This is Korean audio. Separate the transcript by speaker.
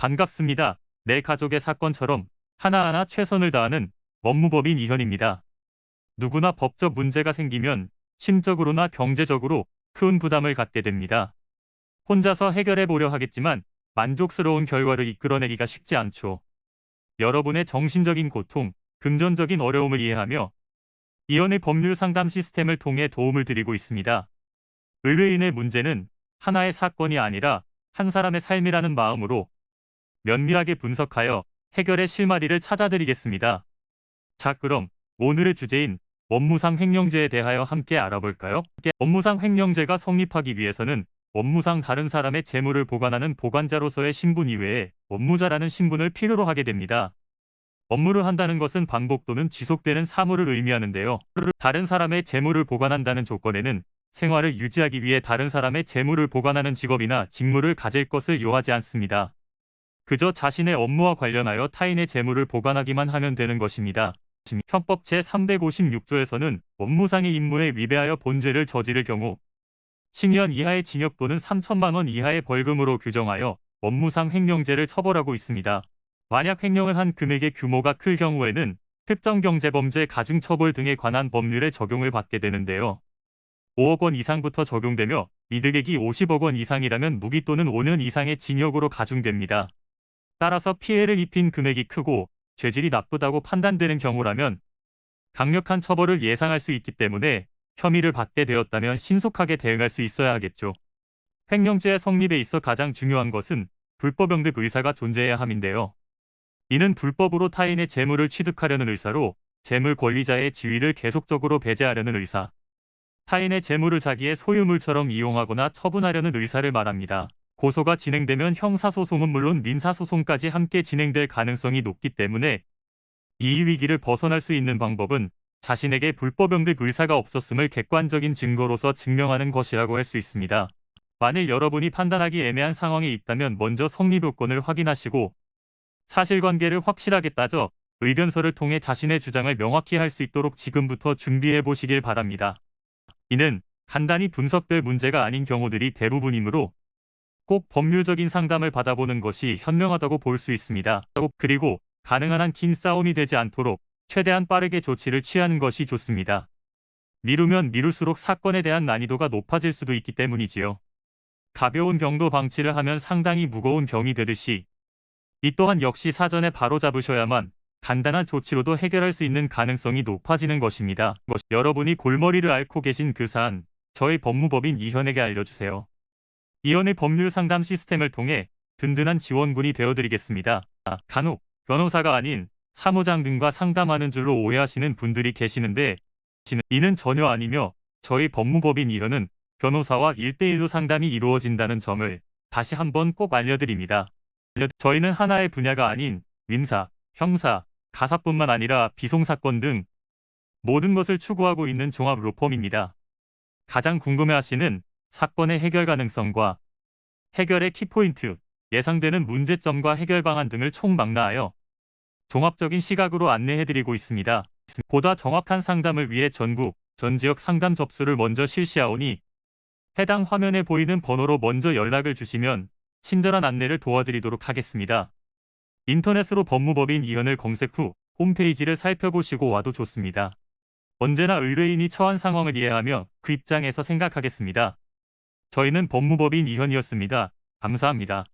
Speaker 1: 반갑습니다. 내 가족의 사건처럼 하나하나 최선을 다하는 법무법인 이현입니다. 누구나 법적 문제가 생기면 심적으로나 경제적으로 큰 부담을 갖게 됩니다. 혼자서 해결해 보려 하겠지만 만족스러운 결과를 이끌어내기가 쉽지 않죠. 여러분의 정신적인 고통, 금전적인 어려움을 이해하며 이현의 법률 상담 시스템을 통해 도움을 드리고 있습니다. 의뢰인의 문제는 하나의 사건이 아니라 한 사람의 삶이라는 마음으로 면밀하게 분석하여 해결의 실마리를 찾아드리겠습니다. 자, 그럼 오늘의 주제인 업무상 횡령죄에 대하여 함께 알아볼까요? 업무상 횡령죄가 성립하기 위해서는 업무상 다른 사람의 재물을 보관하는 보관자로서의 신분 이외에 업무자라는 신분을 필요로 하게 됩니다. 업무를 한다는 것은 반복 또는 지속되는 사무를 의미하는데요. 다른 사람의 재물을 보관한다는 조건에는 생활을 유지하기 위해 다른 사람의 재물을 보관하는 직업이나 직무를 가질 것을 요하지 않습니다. 그저 자신의 업무와 관련하여 타인의 재물을 보관하기만 하면 되는 것입니다. 형법 제356조에서는 업무상의 임무에 위배하여 본죄를 저지를 경우 10년 이하의 징역 또는 3천만 원 이하의 벌금으로 규정하여 업무상 횡령죄를 처벌하고 있습니다. 만약 횡령을 한 금액의 규모가 클 경우에는 특정경제범죄 가중처벌 등에 관한 법률의 적용을 받게 되는데요. 5억 원 이상부터 적용되며 이득액이 50억 원 이상이라면 무기 또는 5년 이상의 징역으로 가중됩니다. 따라서 피해를 입힌 금액이 크고 죄질이 나쁘다고 판단되는 경우라면 강력한 처벌을 예상할 수 있기 때문에 혐의를 받게 되었다면 신속하게 대응할 수 있어야 하겠죠. 횡령죄의 성립에 있어 가장 중요한 것은 불법영득 의사가 존재해야 함인데요. 이는 불법으로 타인의 재물을 취득하려는 의사로 재물 권리자의 지위를 계속적으로 배제하려는 의사, 타인의 재물을 자기의 소유물처럼 이용하거나 처분하려는 의사를 말합니다. 고소가 진행되면 형사소송은 물론 민사소송까지 함께 진행될 가능성이 높기 때문에 이 위기를 벗어날 수 있는 방법은 자신에게 불법영득 의사가 없었음을 객관적인 증거로서 증명하는 것이라고 할 수 있습니다. 만일 여러분이 판단하기 애매한 상황에 있다면 먼저 성립 요건을 확인하시고 사실관계를 확실하게 따져 의견서를 통해 자신의 주장을 명확히 할 수 있도록 지금부터 준비해 보시길 바랍니다. 이는 간단히 분석될 문제가 아닌 경우들이 대부분이므로 꼭 법률적인 상담을 받아보는 것이 현명하다고 볼 수 있습니다. 그리고 가능한 한 긴 싸움이 되지 않도록 최대한 빠르게 조치를 취하는 것이 좋습니다. 미루면 미룰수록 사건에 대한 난이도가 높아질 수도 있기 때문이지요. 가벼운 병도 방치를 하면 상당히 무거운 병이 되듯이 이 또한 역시 사전에 바로잡으셔야만 간단한 조치로도 해결할 수 있는 가능성이 높아지는 것입니다. 여러분이 골머리를 앓고 계신 그 사안, 저희 법무법인 이현에게 알려주세요. 이현의 법률 상담 시스템을 통해 든든한 지원군이 되어드리겠습니다. 간혹 변호사가 아닌 사무장 등과 상담하는 줄로 오해하시는 분들이 계시는데 이는 전혀 아니며 저희 법무법인 이현은 변호사와 1대1로 상담이 이루어진다는 점을 다시 한번 꼭 알려드립니다. 저희는 하나의 분야가 아닌 민사, 형사, 가사뿐만 아니라 비송사건 등 모든 것을 추구하고 있는 종합 로펌입니다. 가장 궁금해하시는 사건의 해결 가능성과 해결의 키포인트, 예상되는 문제점과 해결 방안 등을 총망라하여 종합적인 시각으로 안내해드리고 있습니다. 보다 정확한 상담을 위해 전국, 전 지역 상담 접수를 먼저 실시하오니 해당 화면에 보이는 번호로 먼저 연락을 주시면 친절한 안내를 도와드리도록 하겠습니다. 인터넷으로 법무법인 이현을 검색 후 홈페이지를 살펴보시고 와도 좋습니다. 언제나 의뢰인이 처한 상황을 이해하며 그 입장에서 생각하겠습니다. 저희는 법무법인 이현이었습니다. 감사합니다.